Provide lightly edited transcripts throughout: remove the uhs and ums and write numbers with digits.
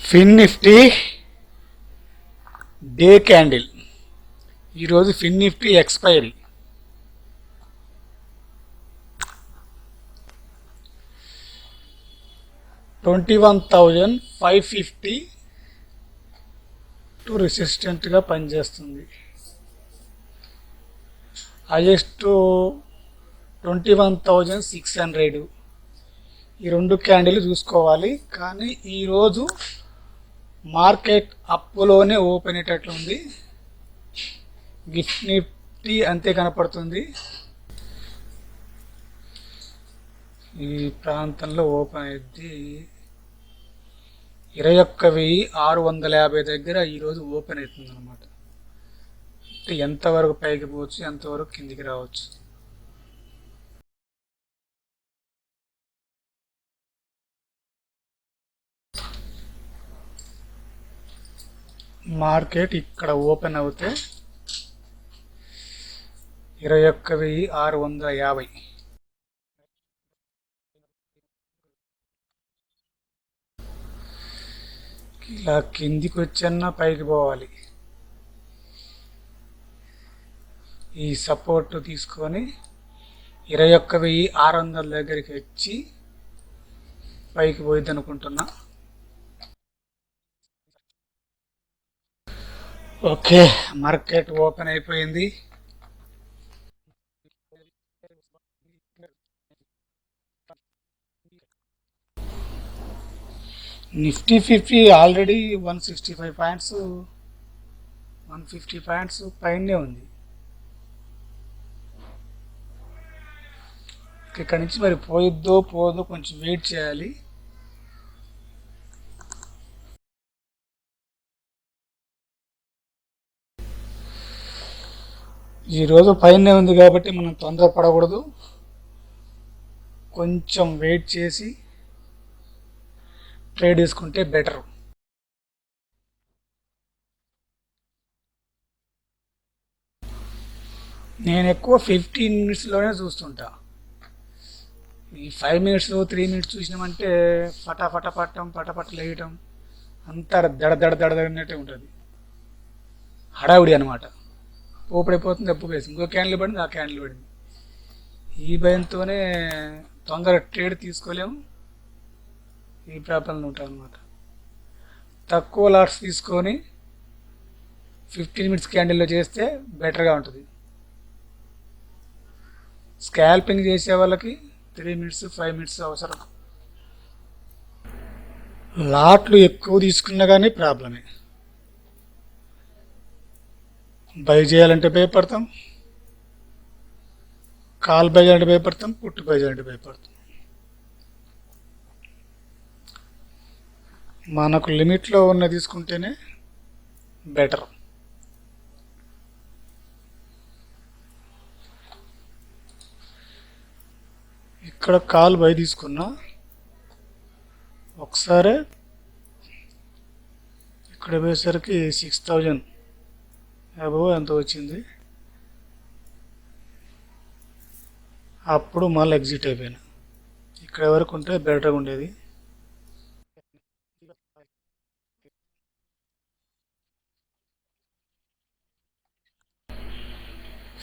ఫిన్ Nifty day candle. ఈరోజు ఫిన్ Nifty expiry 21,550 to రెసిస్టెంట్గా పనిచేస్తుంది. Highest 21,600. ఈ రెండు క్యాండిల్ చూసుకోవాలి. కానీ ఈరోజు మార్కెట్ అప్పులోనే ఓపెన్ అయ్యేటట్లుంది. గిఫ్ట్ నిఫ్టీ అంతే కనపడుతుంది. ఈ ప్రాంతంలో ఓపెన్ అయ్యింది 21,650 దగ్గర ఈరోజు ఓపెన్ అవుతుంది అనమాట. అంటే ఎంతవరకు పైకి పోవచ్చు, ఎంతవరకు కిందికి రావచ్చు. మార్కెట్ ఇక్కడ ఓపెన్ అవుతే 21,650. ఇలా కిందికి వచ్చన్నా పైకి పోవాలి. ఈ సపోర్ట్ తీసుకొని 21,600 దగ్గరికి వచ్చి పైకి పోయిద్ది అనుకుంటున్నా. ఓకే, మార్కెట్ ఓపెన్ అయిపోయింది. నిఫ్టీ 50 ఆల్రెడీ 165 పాయింట్స్ 150 పాయింట్స్ పైనే ఉంది. ఇక్కడి నుంచి మరి పోయిద్దో పోదో కొంచెం వెయిట్ చేయాలి. ఈరోజు పైనే ఉంది కాబట్టి మనం తొందరపడకూడదు. కొంచెం వెయిట్ చేసి ట్రేడ్ తీసుకుంటే బెటర్. నేను ఎక్కువ 15 మినిట్స్లోనే చూస్తుంటా. ఈ 5 మినిట్స్ 3 మినిట్స్ చూసినామంటే ఫటాఫట పట్టడం, పటపటలు వేయటం అంతా దడదడదడదన్నట్టే ఉంటుంది. హడావుడి అనమాట. పోపడిపోతుంది, అప్పు వేసి ఇంకో క్యాండిల్ పడింది, ఆ క్యాండిల్ పడింది. ఈ భయంతోనే తొందరగా ట్రేడ్ తీసుకోలేము. ఈ ప్రాబ్లంలో ఉంటాం అనమాట. తక్కువ లాట్స్ తీసుకొని 15 మినిట్స్ క్యాండిల్లో చేస్తే బెటర్గా ఉంటుంది. స్కాల్పింగ్ చేసే వాళ్ళకి 3 మినిట్స్ 5 మినిట్స్ అవసరం. లాట్లు ఎక్కువ తీసుకున్నా కానీ ప్రాబ్లమే. బై చేయాలంటే భయపడతాం, కాల్ బై చేయాలంటే భయపడతాం, పుట్టు బై చేయాలంటే భయపడతాం. మనకు లిమిట్లో ఉన్న తీసుకుంటేనే బెటర్. ఇక్కడ కాల్ బై తీసుకున్నా ఒకసారి ఇక్కడ పోయేసరికి 6,000 అబోవ్ ఎంత వచ్చింది. అప్పుడు మళ్ళీ ఎగ్జిట్ అయిపోయినా. ఇక్కడ వరకు ఉంటే బెటర్గా ఉండేది.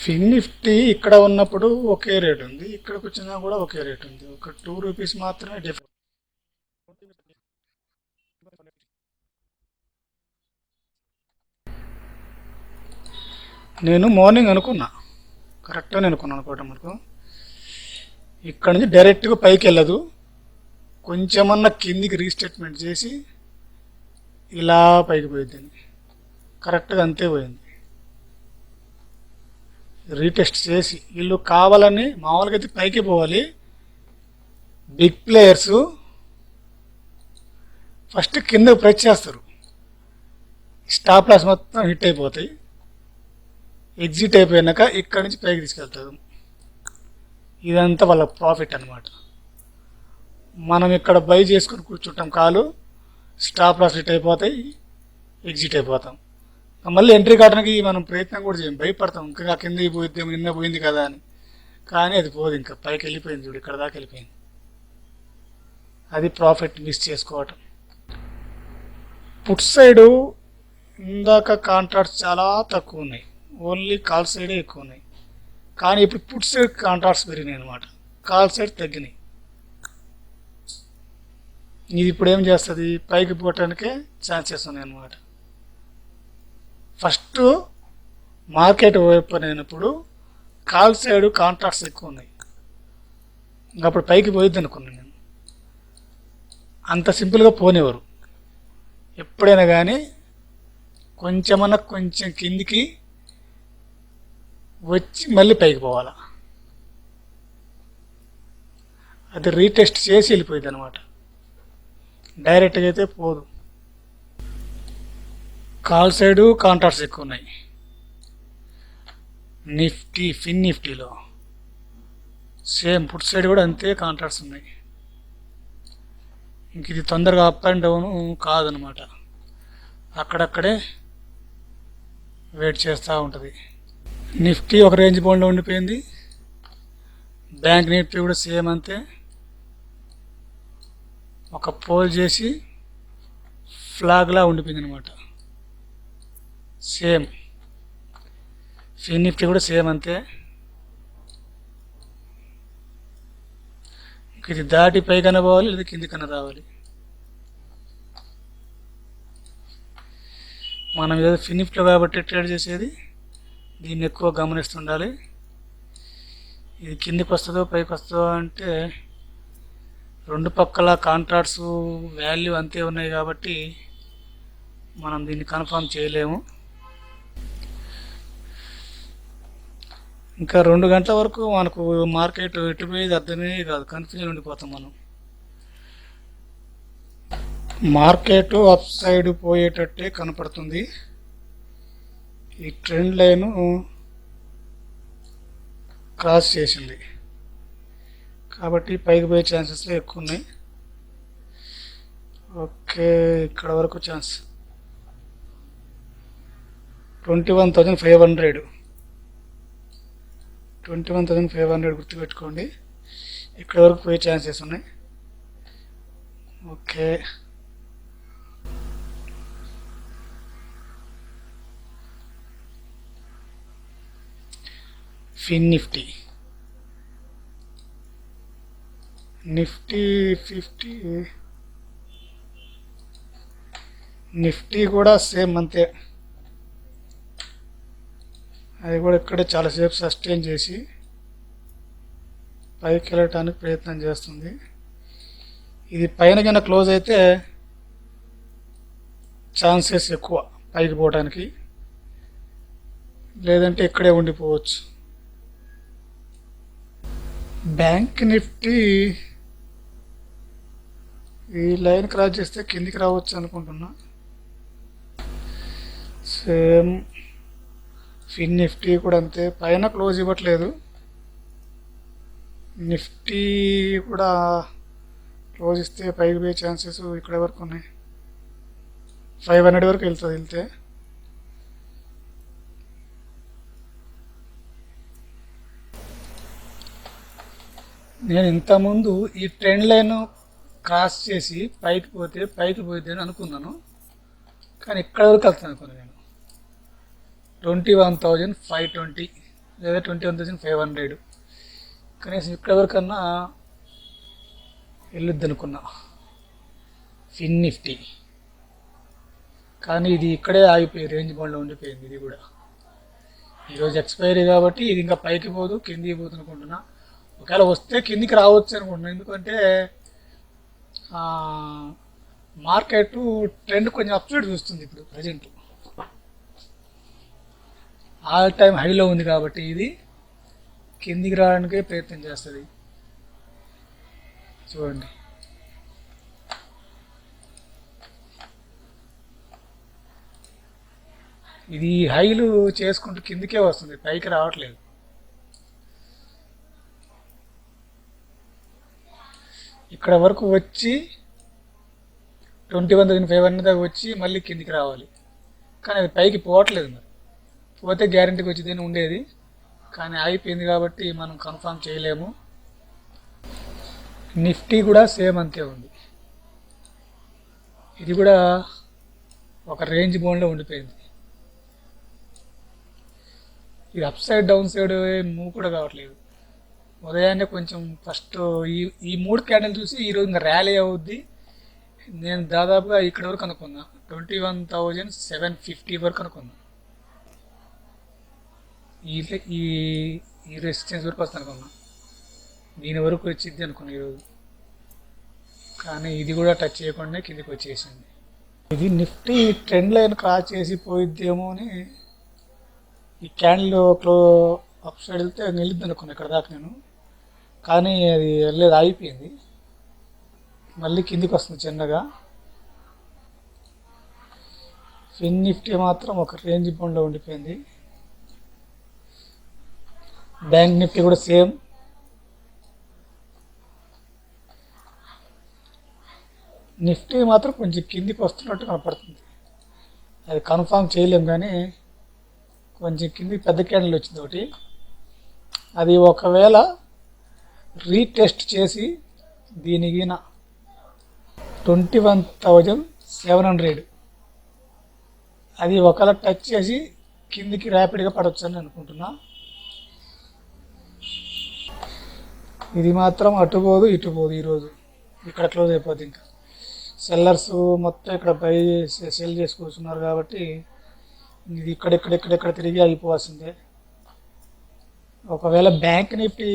ఫిన్ నిఫ్టీ ఇక్కడ ఉన్నప్పుడు ఒకే రేట్ ఉంది, ఇక్కడికి వచ్చినా కూడా ఒకే రేట్ ఉంది. ఒక 2 రూపీస్ మాత్రమే డిఫరెన్స్. నేను మార్నింగ్ అనుకున్నా, కరెక్ట్గా అనుకున్నాను అనుకోవటం మనకు. ఇక్కడ నుంచి డైరెక్ట్గా పైకి వెళ్ళదు, కొంచెమన్నా కిందికి రీస్టేట్మెంట్ చేసి ఇలా పైకి పోయిద్దని. కరెక్ట్గా అంతే పోయింది. రీటెస్ట్ చేసి వీళ్ళు కావాలని మామూలుగా అయితే పైకి పోవాలి. బిగ్ ప్లేయర్స్ ఫస్ట్ కింద ప్రెస్ చేస్తారు, స్టాప్ లాస్ మొత్తం హిట్ అయిపోతాయి. ఎగ్జిట్ అయిపోయినాక ఇక్కడి నుంచి పైకి తీసుకెళ్తారు. ఇదంతా వాళ్ళ ప్రాఫిట్ అనమాట. మనం ఇక్కడ బై చేసుకుని కూర్చుంటాం, కాలు స్టాప్ లాస్ హిట్ అయిపోతాయి, ఎగ్జిట్ అయిపోతాం. మళ్ళీ ఎంట్రీ కావడానికి మనం ప్రయత్నం కూడా చేయం, భయపడతాం. ఇంకా కిందకి పోయిద్దే, నిన్న పోయింది కదా అని. కానీ అది పోదు, ఇంకా పైకి వెళ్ళిపోయింది. చూడు ఇక్కడ దాకా వెళ్ళిపోయింది. అది ప్రాఫిట్ మిస్ చేసుకోవటం. పుట్ సైడు ఇందాక కాంట్రాక్ట్స్ చాలా తక్కువ ఉన్నాయి, ఓన్లీ కాల్ సైడే ఎక్కువ ఉన్నాయి. కానీ ఇప్పుడు పుట్ సైడ్ కాంట్రాక్ట్స్ పెరిగినాయి అనమాట, కాల్ సైడ్ తగ్గినాయి. ఇది ఇప్పుడు ఏం చేస్తుంది, పైకి పోవటానికే ఛాన్సెస్ ఉన్నాయి అన్నమాట. ఫస్ట్ మార్కెట్ ఓపెన్ అయినప్పుడు కాల్ సైడ్ కాంట్రాక్ట్స్ ఎక్కువ ఉన్నాయి, అప్పుడు పైకి పోయిద్ది అనుకున్నాను నేను. అంత సింపుల్గా పోనేవారు. ఎప్పుడైనా కానీ కొంచెం కిందికి వచ్చి మళ్ళీ పైకి పోవాలా, అది రీటెస్ట్ చేసి వెళ్ళిపోయింది అనమాట, డైరెక్ట్గా అయితే పోదు. కాల్ సైడు కాంట్రాక్ట్స్ ఎక్కువ ఉన్నాయి నిఫ్టీ, ఫిన్ నిఫ్టీలో. సేమ్ పుట్ సైడ్ కూడా అంతే కాంట్రాక్ట్స్ ఉన్నాయి. ఇంక ఇది తొందరగా అప్ అండ్ డౌన్ కాదనమాట, అక్కడక్కడే వెయిట్ చేస్తూ ఉంటుంది. నిఫ్టీ ఒక రేంజ్ బౌండ్లో ఉండిపోయింది, బ్యాంక్ నిఫ్టీ కూడా సేమ్ అంతే. ఒక పోల్ చేసి ఫ్లాగ్లా ఉండిపోయింది అనమాట. సేమ్ ఫిన్ నిఫ్టీ కూడా సేమ్ అంతే. ఇది దాటి పైకన్నా పోవాలి, లేదా కిందికన్నా రావాలి. మనం ఏదో ఫిన్ నిఫ్టీలో కాబట్టి ట్రేడ్ చేసేది, దీన్ని ఎక్కువ గమనిస్తుండాలి. ఇది కిందికి వస్తుందో పైకి వస్తుందో అంటే రెండు పక్కల కాంట్రాక్ట్స్ వాల్యూ అంతే ఉన్నాయి కాబట్టి మనం దీన్ని కన్ఫర్మ్ చేయలేము. ఇంకా 2 గంటల వరకు మనకు మార్కెట్ ఎటుపోయేది అర్థమే కాదు, కన్ఫ్యూజన్ ఉండిపోతాం మనం. మార్కెట్ అప్ సైడ్ పోయేటట్టే కనపడుతుంది. ఈ ట్రెండ్ లైన్ క్రాస్ చేసింది కాబట్టి పైకి పోయే ఛాన్సెస్ ఎక్కువ ఉన్నాయి. ఓకే, ఇక్కడ వరకు ఛాన్స్ 21,500 గుర్తుపెట్టుకోండి. ఇక్కడ వరకు పోయే ఛాన్సెస్ ఉన్నాయి. ఓకే, ఫిన్ నిఫ్టీ, నిఫ్టీ 50, నిఫ్టీ కూడా సేమ్ అంతే. అది కూడా ఇక్కడే చాలాసేపు సస్టైన్ చేసి పైకి వెళ్ళటానికి ప్రయత్నం చేస్తుంది. ఇది పైన కింద క్లోజ్ అయితే ఛాన్సెస్ ఎక్కువ పైకి పోవడానికి, లేదంటే ఇక్కడే ఉండిపోవచ్చు. బ్యాంక్ నిఫ్టీ ఈ లైన్ క్రాస్ చేస్తే కిందికి రావచ్చు అనుకుంటున్నా. సేమ్ ఫిన్ నిఫ్టీ కూడా అంతే, పైన క్లోజ్ ఇవ్వట్లేదు. నిఫ్టీ కూడా క్లోజ్ ఇస్తే పైకి పోయే ఛాన్సెస్ ఇక్కడ వరకు ఉన్నాయి. 500 వరకు వెళ్తే నేను ఇంతకుముందు ఈ ట్రెండ్ లైన్ క్రాస్ చేసి పైకి పోతే అని అనుకున్నాను, కానీ ఇక్కడ వరకు వెళ్తాను అనుకున్నాను నేను. 21,520 లేదా 21,500 కనీసం ఇక్కడ వరకన్నా వెళ్ళొద్దు అనుకున్నా ఫిన్ నిఫ్టీ. కానీ ఇది ఇక్కడే ఆగిపోయి రేంజ్ బౌండ్లో ఉండిపోయింది. ఇది కూడా ఈరోజు ఎక్స్పైరీ కాబట్టి ఇది ఇంకా పైకి పోదు, కిందికి పోతుంది అనుకుంటున్నా. ఒకవేళ వస్తే కిందికి రావచ్చు అనుకుంటున్నా, ఎందుకంటే మార్కెట్ ట్రెండ్ కొంచెం అప్సైడ్ చూస్తుంది ఇప్పుడు ప్రజెంట్. ఆల్ టైమ్ హైలో ఉంది కాబట్టి ఇది కిందికి రావడానికే ప్రయత్నం చేస్తుంది. చూడండి, ఇది హైలు చేసుకుంటూ కిందికే వస్తుంది, పైకి రావట్లేదు. ఇక్కడ వరకు వచ్చి 21,500 దాకా వచ్చి మళ్ళీ కిందికి రావాలి, కానీ అది పైకి పోవట్లేదు. మరి పోతే గ్యారెంటీకి వచ్చేదని ఉండేది, కానీ ఆగిపోయింది కాబట్టి మనం కన్ఫర్మ్ చేయలేము. నిఫ్టీ కూడా సేమ్ అంతే ఉంది. ఇది కూడా ఒక రేంజ్ బౌండ్లో ఉండిపోయింది. ఇది up side down side move కూడా కావట్లేదు. ఉదయాన్నే కొంచెం ఫస్ట్ ఈ ఈ 3 క్యాండిల్ చూసి ఈరోజు ఇంకా ర్యాలీ అవుద్ది. నేను దాదాపుగా ఇక్కడ వరకు అనుకున్నా, 21,750 వరకు అనుకున్నా. ఈ ఈ ఈ రెసిస్టెన్స్ వరకు వస్తాను అనుకున్నా, దీని వరకు వచ్చింది అనుకున్నా ఈరోజు. కానీ ఇది కూడా టచ్ చేయకుండా కిందికి వచ్చేసింది. ఇది నిఫ్టీ ట్రెండ్ లైన్ క్రాస్ చేసి పోయిద్దేమో అని ఈ క్యాండిల్ అప్ సైడ్ వెళ్తే వెళ్ళిద్ది అనుకున్నా ఇక్కడ దాకా నేను. కానీ అది వెళ్ళలేదు, ఆగిపోయింది. మళ్ళీ కిందికి వస్తుంది చిన్నగా. ఫిన్ నిఫ్టీ మాత్రం ఒక రేంజ్ బౌండ్లో ఉండిపోయింది. బ్యాంక్ నిఫ్టీ కూడా సేమ్. నిఫ్టీ మాత్రం కొంచెం కిందికి వస్తున్నట్టు కనపడుతుంది. అది కన్ఫామ్ చేయలేం, కానీ కొంచెం కిందికి పెద్ద క్యాండిల్ వచ్చింది ఒకటి. అది ఒకవేళ రీటెస్ట్ చేసి దీనికి 21,700 అది ఒకవేళ టచ్ చేసి కిందికి ర్యాపిడ్గా పడవచ్చు అని అనుకుంటున్నా. ఇది మాత్రం అటు పోదు ఇటు పోదు. ఈరోజు ఇక్కడ క్లోజ్ అయిపోద్ది. ఇంకా సెల్లర్స్ మొత్తం ఇక్కడ బై సెల్ చేసి కూర్చున్నారు కాబట్టి ఇది ఇక్కడెక్కడ తిరిగి అయిపోవాల్సిందే. ఒకవేళ బ్యాంక్ నిఫ్టీ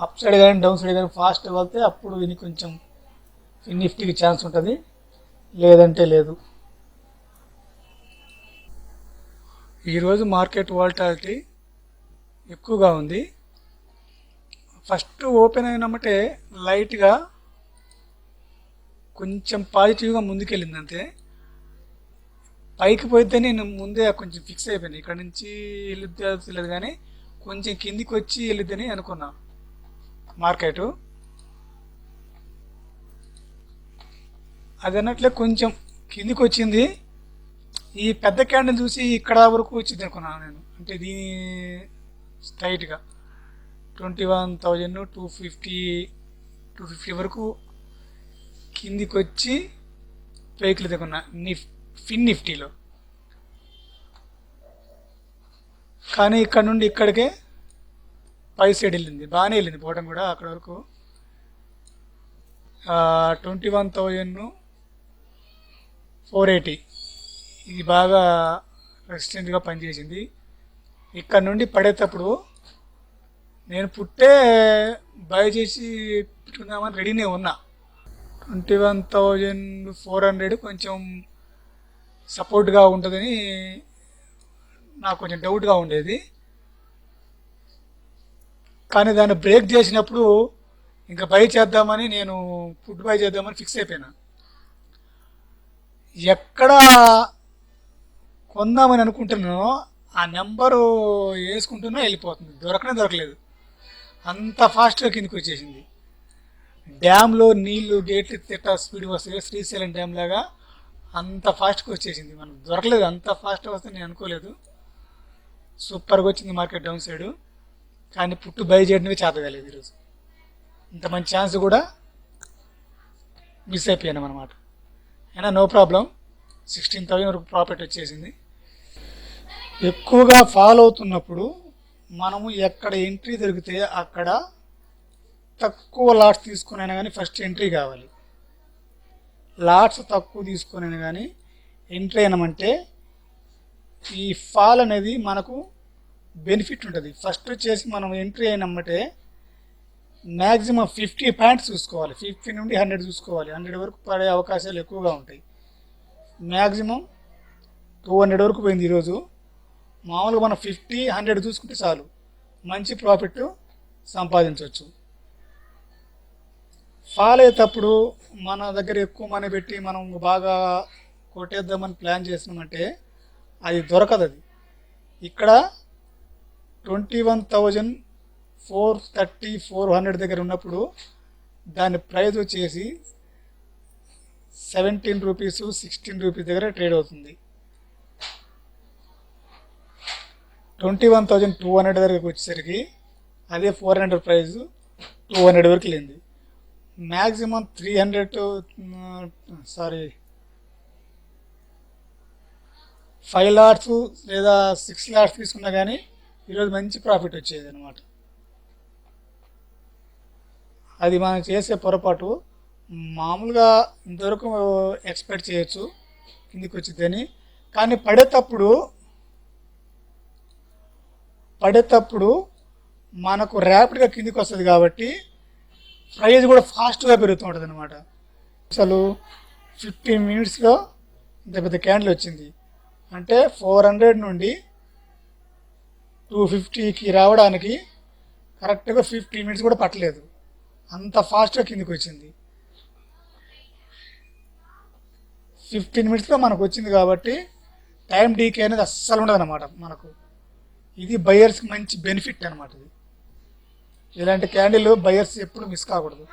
అప్ సైడ్ కానీ డౌన్ సైడ్ కానీ ఫాస్ట్ వెళ్తే అప్పుడు దీనికి కొంచెం నిఫ్టీకి ఛాన్స్ ఉంటుంది, లేదంటే లేదు. ఈరోజు మార్కెట్ వాలటాలిటీ ఎక్కువగా ఉంది. ఫస్ట్ ఓపెన్ అయినమ్మటే లైట్గా కొంచెం పాజిటివ్గా ముందుకెళ్ళింది అంతే. పైకి పోయితే నేను ముందే కొంచెం ఫిక్స్ అయిపోయాను, ఇక్కడ నుంచి వెళ్ళిద్దు కానీ కొంచెం కిందికి వచ్చి వెళ్ళిద్దని అనుకున్నా. మార్కెట్ అది అన్నట్లే కొంచెం కిందికి వచ్చింది. ఈ పెద్ద క్యాండిల్ చూసి ఇక్కడ వరకు వచ్చింది అనుకున్నాను నేను. అంటే దీని స్ట్రైట్గా 21,250 వరకు కిందికి వచ్చి పైకి దగ్గర ఫిన్ నిఫ్టీలో. కానీ ఇక్కడ నుండి ఇక్కడికే పై సైడ్ వెళ్ళింది, బాగానే వెళ్ళింది పోవడం కూడా. అక్కడ వరకు 21,480 ఇది బాగా రెసిస్టెంట్గా పనిచేసింది. ఇక్కడ నుండి పడేటప్పుడు నేను బై చేసి పెట్టుకుందామని రెడీనే ఉన్నా. 21,400 కొంచెం సపోర్ట్గా ఉంటుందని నాకు కొంచెం డౌట్గా ఉండేది. కానీ దాన్ని బ్రేక్ చేసినప్పుడు ఇంకా బై చేద్దామని నేను బై చేద్దామని ఫిక్స్ అయిపోయినా. ఎక్కడ కొందామని అనుకుంటున్నానో ఆ నెంబరు వేసుకుంటున్నా వెళ్ళిపోతుంది, దొరకలేదు. అంత ఫాస్ట్గా కిందకి వచ్చేసింది. డ్యామ్లో నీళ్లు గేట్లు తిట్ట స్పీడ్ వస్తాయి, శ్రీశైలం డ్యామ్ లాగా అంత ఫాస్ట్గా వచ్చేసింది. మనకు దొరకలేదు, అంత ఫాస్ట్గా వస్తే నేను అనుకోలేదు. సూపర్గా వచ్చింది మార్కెట్ డౌన్ సైడు. కానీ బై చేయడమే చేతగాలేదు ఈరోజు. ఇంత మంచి ఛాన్స్ కూడా మిస్ అయిపోయాను అన్నమాట. అయినా నో ప్రాబ్లం, 16,000 వరకు ప్రాఫిట్ వచ్చేసింది. ఎక్కువగా ఫాలో అవుతున్నప్పుడు మనము ఎక్కడ ఎంట్రీ దొరికితే అక్కడ తక్కువ లాట్స్ తీసుకునైనా కానీ ఫస్ట్ ఎంట్రీ కావాలి. లాట్స్ తక్కువ తీసుకునైనా కానీ ఎంట్రీ అయినామంటే ఈ ఫాల్ అనేది మనకు బెనిఫిట్ ఉంటుంది. ఫస్ట్ వచ్చేసి మనం ఎంట్రీ అయినమ్మంటే మ్యాక్సిమం 50 పాయింట్స్ చూసుకోవాలి, 50 నుండి 100 చూసుకోవాలి. 100 వరకు పడే అవకాశాలు ఎక్కువగా ఉంటాయి. మ్యాక్సిమం 200 వరకు పోయింది ఈరోజు. మామూలుగా మనం 50, 100 చూసుకుంటే చాలు, మంచి ప్రాఫిట్ సంపాదించవచ్చు. ఫాల్ అయ్యేటప్పుడు మన దగ్గర ఎక్కువ మనీ పెట్టి మనం బాగా కొట్టేద్దామని ప్లాన్ చేసినామంటే అది దొరకదు. అది ఇక్కడ 21,430, 400 దగ్గర ఉన్నప్పుడు దాని ప్రైస్ వచ్చేసి 17 రూపీస్, 16 రూపీస్ దగ్గర ట్రేడ్ అవుతుంది. 21,200 దగ్గరకు వచ్చేసరికి అదే 400 ప్రైస్ 200 వరకు వెళ్ళింది. మ్యాక్సిమం 300 5 లాట్స్ లేదా 6 లాట్స్ తీసుకున్నా కానీ ఈరోజు మంచి ప్రాఫిట్ వచ్చేది అనమాట. అది మనం చేసే పొరపాటు. మామూలుగా ఇంతవరకు ఎక్స్పెక్ట్ చేయొచ్చు కిందికి వచ్చిందని, కానీ పడేటప్పుడు మనకు ర్యాపిడ్గా కిందికి వస్తుంది కాబట్టి ప్రైస్ కూడా ఫాస్ట్గా పెరుగుతూ ఉంటుంది అనమాట. అసలు 15 మినిట్స్లో ఇంత పెద్ద క్యాండిల్ వచ్చింది అంటే 400 నుండి 250కి రావడానికి కరెక్ట్గా 15 మినిట్స్ కూడా పట్టలేదు, అంత ఫాస్ట్గా కిందికి వచ్చింది. 15 మినిట్స్లో మనకు వచ్చింది కాబట్టి టైం డీకే అనేది అస్సలు ఉండదు అనమాట మనకు. ఇది బయర్స్కి మంచి బెనిఫిట్ అనమాట. ఇది ఇలాంటి క్యాండిల్ బయర్స్ ఎప్పుడు మిస్ కాకూడదు.